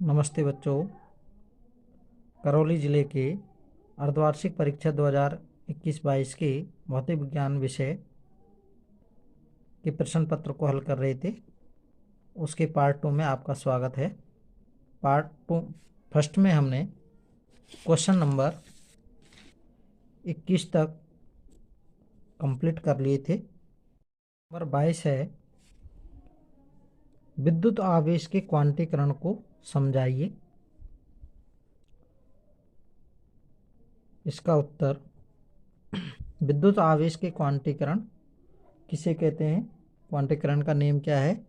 नमस्ते बच्चों। करौली जिले के अर्धवार्षिक परीक्षा 2021-22 के भौतिक विज्ञान विषय के प्रश्न पत्र को हल कर रहे थे, उसके पार्ट 2 में आपका स्वागत है। पार्ट 2 फर्स्ट में हमने क्वेश्चन नंबर 21 तक कंप्लीट कर लिए थे। नंबर 22 है, विद्युत आवेश के क्वांटीकरण को समझाइए। इसका उत्तर, विद्युत आवेश के क्वांटीकरण किसे कहते हैं, क्वांटीकरण का नियम क्या है।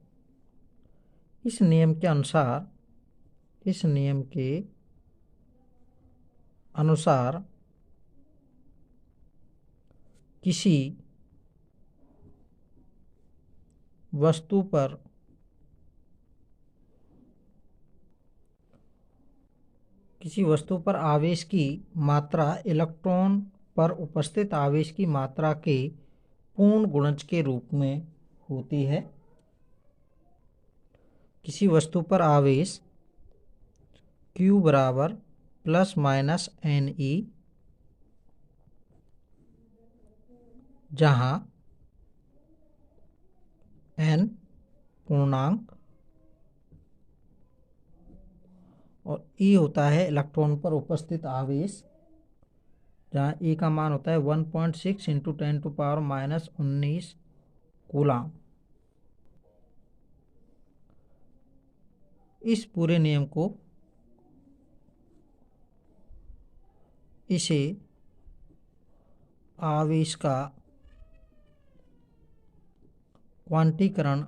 इस नियम के अनुसार किसी वस्तु पर आवेश की मात्रा इलेक्ट्रॉन पर उपस्थित आवेश की मात्रा के पूर्ण गुणज के रूप में होती है। किसी वस्तु पर आवेश Q बराबर प्लस माइनस NE, जहां N पूर्णांक और E होता है इलेक्ट्रॉन पर उपस्थित आवेश, जहां E का मान होता है 1.6 × 10⁻⁻19 कूलाम। इस पूरे नियम को इसे आवेश का क्वांटीकरण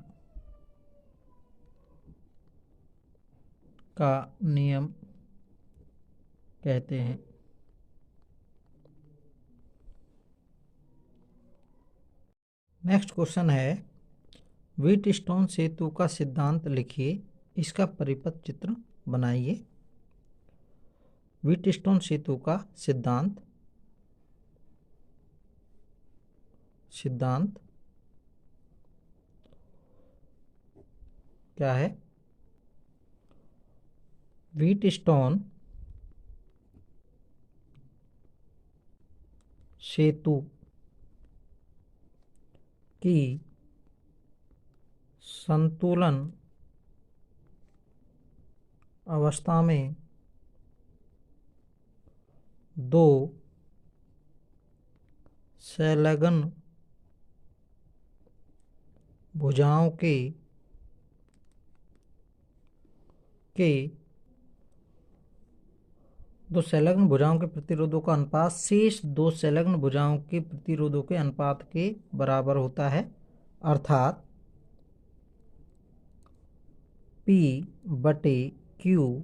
का नियम कहते हैं। नेक्स्ट क्वेश्चन है, व्हीटस्टोन सेतु का सिद्धांत लिखिए, इसका परिपथ चित्र बनाइए। व्हीटस्टोन सेतु का सिद्धांत क्या है। व्हीटस्टोन सेतु की संतुलन अवस्था में दो संलग्न भुजाओं के प्रतिरोधों का अनुपात शेष दो संलग्न भुजाओं के प्रतिरोधों के अनुपात के बराबर होता है, अर्थात P/Q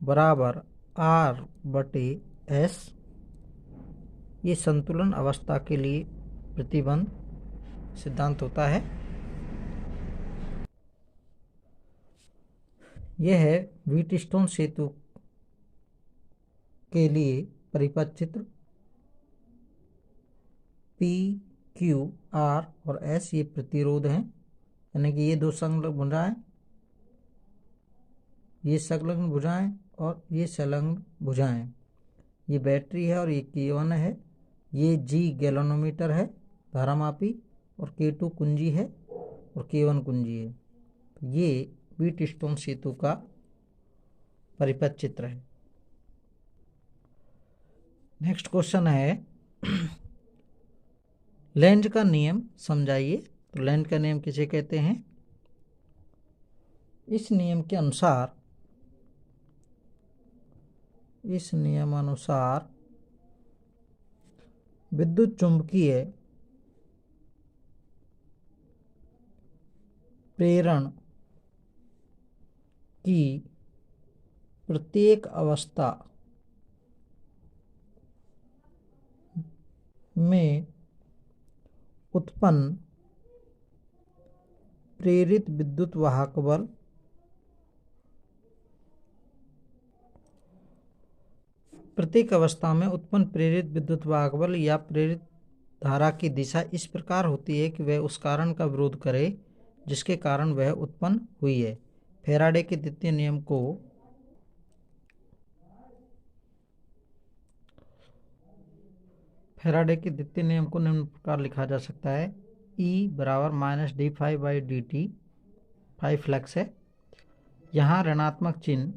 बराबर R/S। ये संतुलन अवस्था के लिए प्रतिबंध सिद्धांत होता है। यह है व्हीटस्टोन सेतु के लिए परिपथ चित्र। P, Q, R और S ये प्रतिरोध हैं, यानी कि ये दो संलग्न भुजाएं, ये संलग्न भुजाएं और ये संलग्न भुजाएं। ये बैटरी है और ये K1 है। ये G गैल्वेनोमीटर है धारामापी, और K2 कुंजी है और K1 कुंजी है। ये व्हीटस्टोन सेतु का परिपथ चित्र है। नेक्स्ट क्वेश्चन है, लेंज का नियम समझाइए। तो लेंज का नियम किसे कहते हैं। इस नियम अनुसार विद्युत चुंबकीय प्रेरण की प्रत्येक अवस्था में उत्पन्न प्रेरित विद्युत वाहक बल या प्रेरित धारा की दिशा इस प्रकार होती है कि वह उस कारण का विरोध करे जिसके कारण वह उत्पन्न हुई है। फैराडे के द्वितीय नियम को फैराडे के द्वितीय नियम को निम्न प्रकार लिखा जा सकता है। E बराबर -d∅/dt, फाई फ्लक्स है। यहाँ ऋणात्मक चिन्ह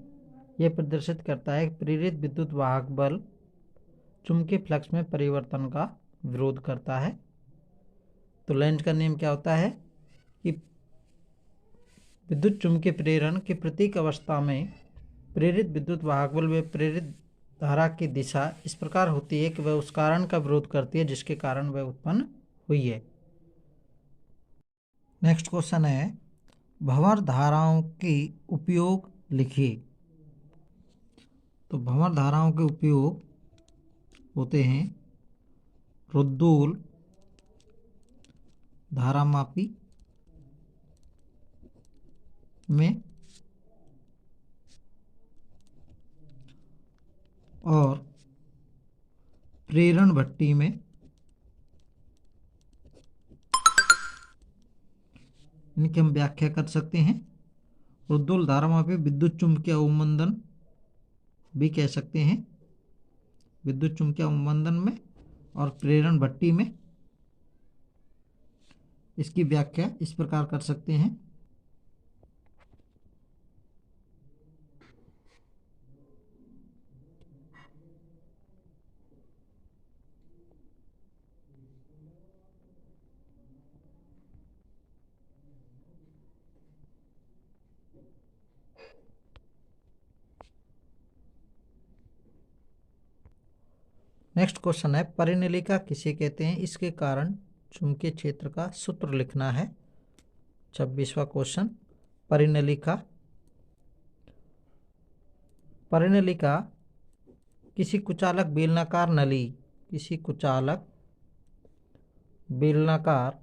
यह प्रदर्शित करता है कि प्रेरित विद्युत वाहक बल चुंबकीय फ्लक्स में परिवर्तन का विरोध करता है। तो लेंज का नियम क्या होता है कि विद्युत चुंबकीय प्रेरण की प्रत्येक अवस्था में प्रेरित विद्युत वाहक बल व प्रेरित धारा की दिशा इस प्रकार होती है कि वह उस कारण का विरोध करती है जिसके कारण वह उत्पन्न हुई है। नेक्स्ट क्वेश्चन है, भंवर धाराओं की उपयोग लिखिए। तो भंवर धाराओं के उपयोग होते हैं रुद्धूल धारामापी में और प्रेरण भट्टी में। इनकी हम व्याख्या कर सकते हैं। रुद्धूल धारामापी विद्युत चुंबकीय अवमंदन भी कह सकते हैं, विद्युत चुंबकीय अवमंदन में और प्रेरण भट्टी में। इसकी व्याख्या इस प्रकार कर सकते हैं। नेक्स्ट क्वेश्चन है, परिनिलिका किसे कहते हैं, इसके कारण चुंबकीय क्षेत्र का सूत्र लिखना है। 26वां क्वेश्चन, परिनिलिका। परिनिलिका किसी कुचालक बेलनाकार नली, किसी कुचालक बेलनाकार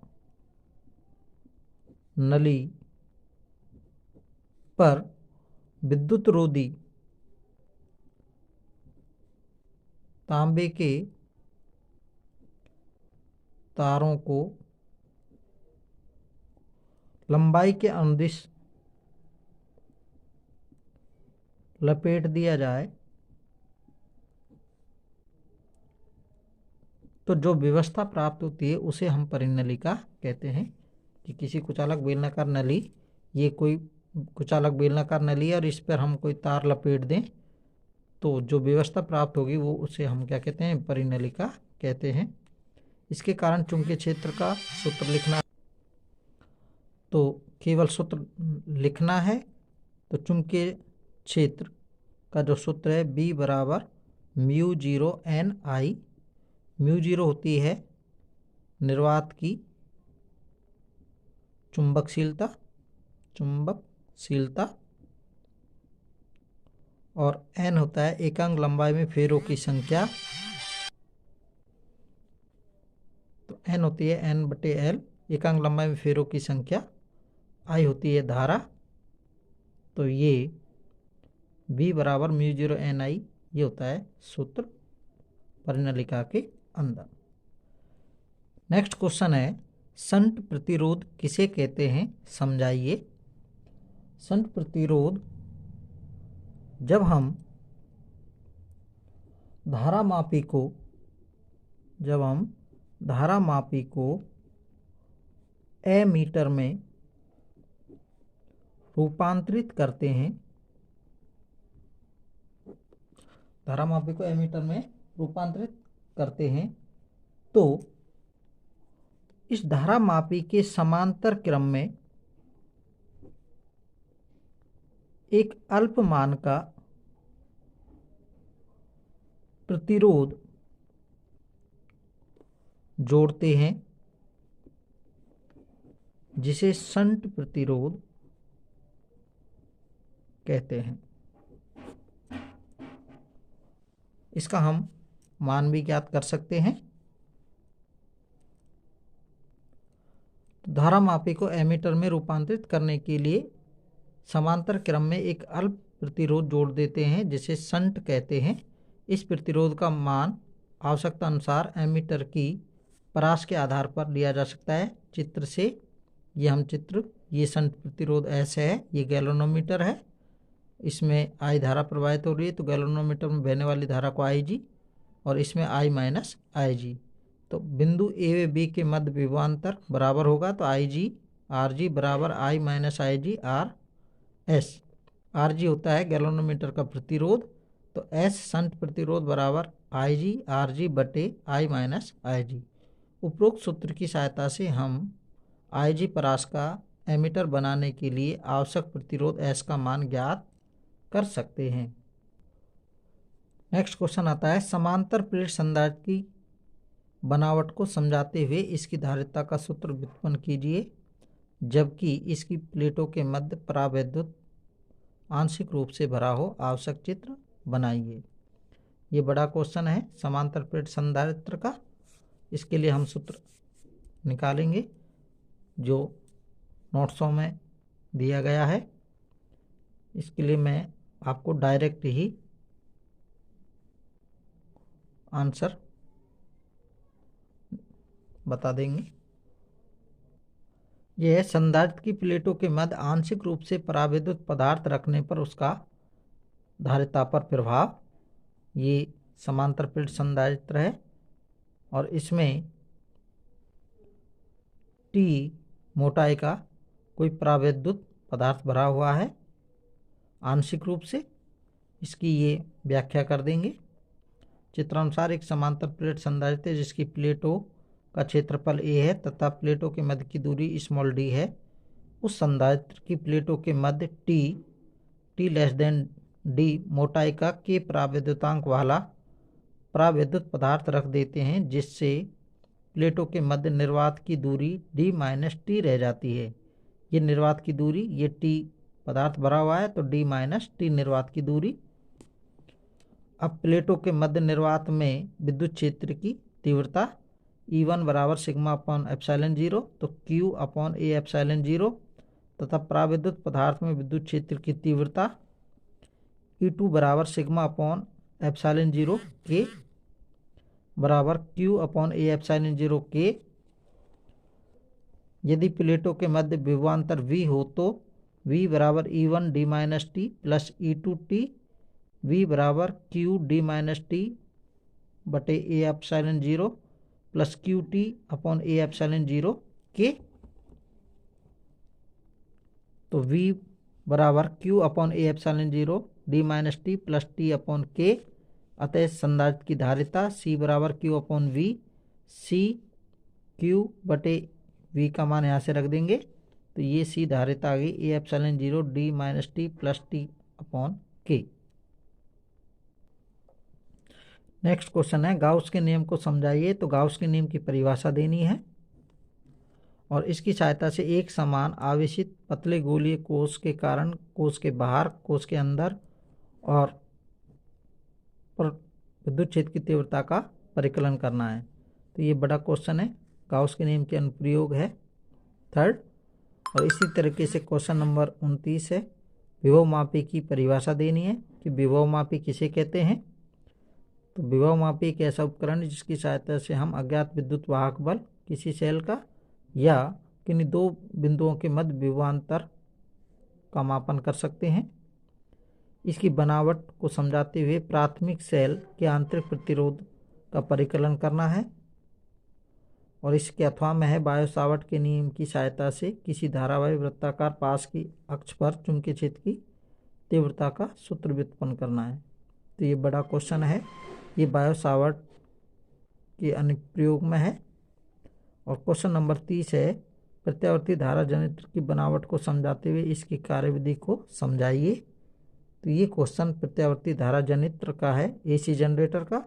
नली पर विद्युत रोधी तांबे के तारों को लंबाई के अनुदिश लपेट दिया जाए तो जो व्यवस्था प्राप्त होती है उसे हम परिनिलिका कहते हैं। कि किसी कुचालक बेलनाकार नली, ये कोई कुचालक बेलनाकार नली है और इस पर हम कोई तार लपेट दें तो जो व्यवस्था प्राप्त होगी वो उसे हम क्या कहते हैं, परिनिलिका कहते हैं। इसके कारण चुंबकीय क्षेत्र का सूत्र लिखना, तो केवल सूत्र लिखना है। तो चुंबकीय क्षेत्र का जो सूत्र है B बराबर μ0 Ni। μ0 होती है निर्वात की चुंबकशीलता और n होता है एकांक लंबाई में फेरों की संख्या। तो n होती है n/L, एकांक लंबाई में फेरों की संख्या। I होती है धारा। तो ये V बराबर μ0 Ni ये होता है सूत्र परिनिलिका के अंदर। नेक्स्ट क्वेश्चन है, शंट प्रतिरोध किसे कहते हैं, समझाइए। शंट प्रतिरोध जब हम धारामापी को एमीटर में रूपांतरित करते हैं, धारामापी को एमीटर में रूपांतरित करते हैं तो इस धारामापी के समांतर क्रम में एक अल्प मान का प्रतिरोध जोड़ते हैं जिसे शंट प्रतिरोध कहते हैं। इसका हम मान भी ज्ञात कर सकते हैं। धारामापी को एमीटर में रूपांतरित करने के लिए समांतर क्रम में एक अल्प प्रतिरोध जोड़ देते हैं जिसे शंट कहते हैं। इस प्रतिरोध का मान आवश्यकता अनुसार एमीटर की परास के आधार पर लिया जा सकता है। चित्र से ये शंट प्रतिरोध ऐसे है, ये गैल्वेनोमीटर है, इसमें I धारा प्रवाहित हो रही है तो गैल्वेनोमीटर में बहने वाली धारा को Ig और इसमें I - Ig। तो बिंदु ए व बी के मध्य विभवांतर बराबर होगा, तो आई जी आर जी बराबर आई माइनस आई जी आर एस। आर जी होता है गैल्वेनोमीटर का प्रतिरोध, तो एस शंट प्रतिरोध बराबर आई जी आर जी बटे आई माइनस आई जी। उपरोक्त सूत्र की सहायता से हम आई जी परास का एमीटर बनाने के लिए आवश्यक प्रतिरोध एस का मान ज्ञात कर सकते हैं। नेक्स्ट क्वेश्चन आता है, समांतर प्लेट संधारित्र की बनावट को समझाते हुए इसकी धारिता का सूत्र व्युत्पन्न कीजिए जबकि इसकी प्लेटों के मध्य परावैद्युत आंशिक रूप से भरा हो। आवश्यक चित्र बनाइए। ये बड़ा क्वेश्चन है समांतर प्लेट संधारित्र का। इसके लिए हम सूत्र निकालेंगे जो नोट्सों में दिया गया है। इसके लिए मैं आपको डायरेक्ट ही आंसर बता देंगे। यह है, संधारित्र की प्लेटों के मध्य आंशिक रूप से परावैद्युत पदार्थ रखने पर उसका धारिता पर प्रभाव। ये समांतर प्लेट संधारित्र है और इसमें टी मोटाई का कोई परावैद्युत पदार्थ भरा हुआ है आंशिक रूप से। इसकी ये व्याख्या कर देंगे। चित्रानुसार एक समांतर प्लेट संधारित्र है जिसकी प्लेटों का क्षेत्रफल a है तथा प्लेटों के मध्य की दूरी स्मॉल d है। उस संधारित्र की प्लेटों के मध्य t लेस देन d मोटाई का k परावैद्युतांक वाला परावैद्युत पदार्थ रख देते हैं जिससे प्लेटों के मध्य निर्वात की दूरी d माइनस टी रह जाती है। ये निर्वात की दूरी, ये t पदार्थ भरा हुआ है तो d माइनस टी निर्वात की दूरी। अब प्लेटों के मध्य निर्वात में विद्युत क्षेत्र की तीव्रता E1 बराबर सिग्मा अपॉन एप्सिलॉन 0, तो Q अपॉन ए एप्सिलॉन 0 तथा परावैद्युत पदार्थ में विद्युत क्षेत्र की तीव्रता E2 बराबर सिग्मा अपॉन एप्सिलॉन 0 K बराबर Q upon A epsilon 0 K। यदि प्लेटों के मध्य विभवांतर V हो तो V बराबर E1 d minus T plus E2 t, V बराबर Q d माइनस टी बटे A epsilon 0 plus Q T upon A epsilon 0 के। तो V बराबर Q upon A epsilon 0 d minus T plus T upon के। अतः संधारित्र की धारिता C बराबर Q upon V, C Q बटे V का मान यहाँ से रख देंगे तो ये C धारिता आ गई A epsilon 0 d minus T plus T upon के। नेक्स्ट क्वेश्चन है, गाउस के नियम को समझाइए। तो गाउस के नियम की परिभाषा देनी है और इसकी सहायता से एक समान आवेशित पतले गोलीय कोश के कारण कोश के बाहर, कोश के अंदर और विद्युत क्षेत्र की तीव्रता का परिकलन करना है। तो ये बड़ा क्वेश्चन है, गाउस के नियम के अनुप्रयोग है 3rd। और इसी तरीके से क्वेश्चन नंबर 29 है, विभव मापी की परिभाषा देनी है कि विभव मापी किसे कहते हैं। तो विभव मापी एक ऐसा उपकरण है जिसकी सहायता से हम अज्ञात विद्युत वाहक बल किसी सेल का या किन्हीं दो बिंदुओं के मध्य विभवांतर का मापन कर सकते हैं। इसकी बनावट को समझाते हुए प्राथमिक सेल के आंतरिक प्रतिरोध का परिकलन करना है और इसके अथवा में है बायो सावर्ट के नियम की सहायता से किसी धारावाही वृत्ताकार पास की अक्ष पर चुंबकीय क्षेत्र की तीव्रता का सूत्र व्युत्पन्न करना है। तो ये बड़ा क्वेश्चन है, ये बायो सावर्ट के अनुप्रयोग में है। और क्वेश्चन नंबर 30 है, प्रत्यावर्ती धारा जनित्र की बनावट को समझाते हुए इसकी कार्यविधि को समझाइए। तो ये क्वेश्चन प्रत्यावर्ती धारा जनित्र का है, एसी जनरेटर का,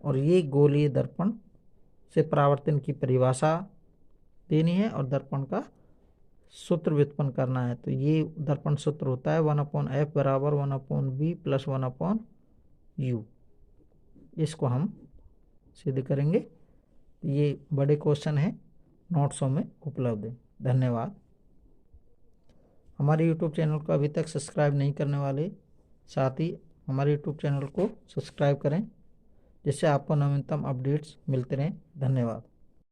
और ये गोलीय दर्पण से परावर्तन की परिभाषा देनी है और दर्पण का सूत्र व्युत्पन्न करना है। तो ये दर्पण सूत्र होता है 1/f बराबर 1/v प्लस 1/u। इसको हम सिद्ध करेंगे। ये बड़े क्वेश्चन हैं, नोट्सों में उपलब्ध है। धन्यवाद। हमारे YouTube चैनल को अभी तक सब्सक्राइब नहीं करने वाले साथी हमारे YouTube चैनल को सब्सक्राइब करें जिससे आपको नवीनतम अपडेट्स मिलते रहें। धन्यवाद।